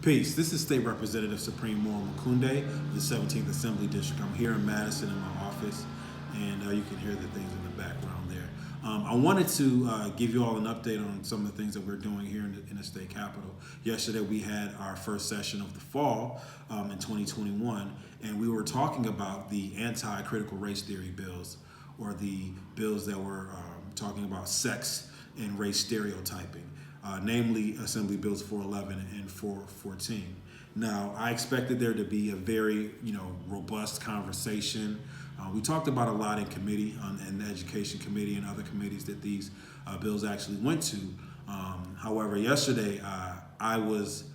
Peace. This is State Representative Supreme Omokunde of the 17th Assembly District. I'm here in Madison in my office, and you can hear the things in the background there. I wanted to give you all an update on some of the things that we're doing here in the state capitol. Yesterday we had our first session of the fall in 2021, and we were talking about the anti-critical race theory bills, or the bills that were talking about sex and race stereotyping. Namely Assembly Bills 411 and 414. Now, I expected there to be a very, robust conversation. We talked about a lot in committee, in the Education Committee and other committees that these bills actually went to. However, yesterday I was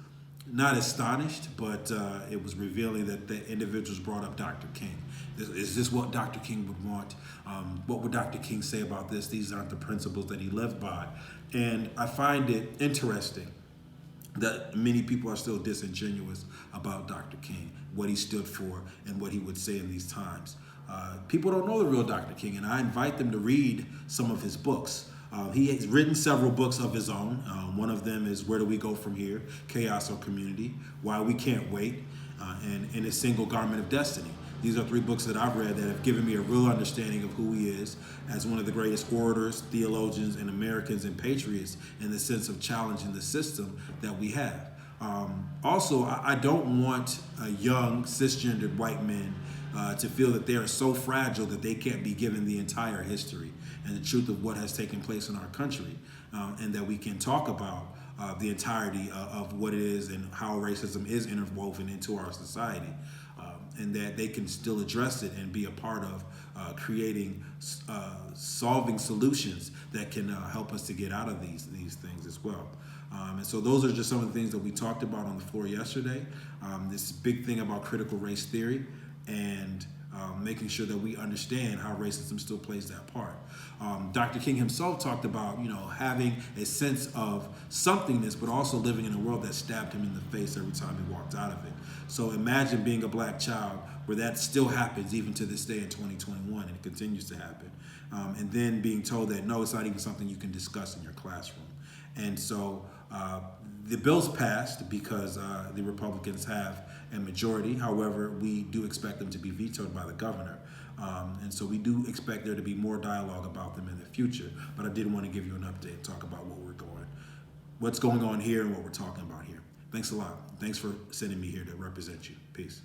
not astonished, but it was revealing that the individuals brought up Dr. King. Is this what Dr. King would want? What would Dr. King say about this? These aren't the principles that he lived by. And I find it interesting that many people are still disingenuous about Dr. King, what he stood for, and what he would say in these times. People don't know the real Dr. King, and I invite them to read some of his books. He has written several books of his own. One of them is Where Do We Go From Here? Chaos or Community, Why We Can't Wait, and In a Single Garment of Destiny. These are three books that I've read that have given me a real understanding of who he is as one of the greatest orators, theologians, and Americans and patriots in the sense of challenging the system that we have. Also, I don't want young cisgendered white men to feel that they are so fragile that they can't be given the entire history and the truth of what has taken place in our country, and that we can talk about the entirety of what it is and how racism is interwoven into our society, and that they can still address it and be a part of creating, solving solutions that can help us to get out of these things as well. And so those are just some of the things that we talked about on the floor yesterday. This big thing about critical race theory, and making sure that we understand how racism still plays that part. Dr. King himself talked about, having a sense of somethingness, but also living in a world that stabbed him in the face every time he walked out of it. So imagine being a black child where that still happens even to this day in 2021, and it continues to happen. And then being told that, no, it's not even something you can discuss in your classroom. And so the bills passed because the Republicans have a majority. However, we do expect them to be vetoed by the governor. And so we do expect there to be more dialogue about them in the future. But I did want to give you an update and talk about what's going on here and what we're talking about here. Thanks a lot. Thanks for sending me here to represent you. Peace.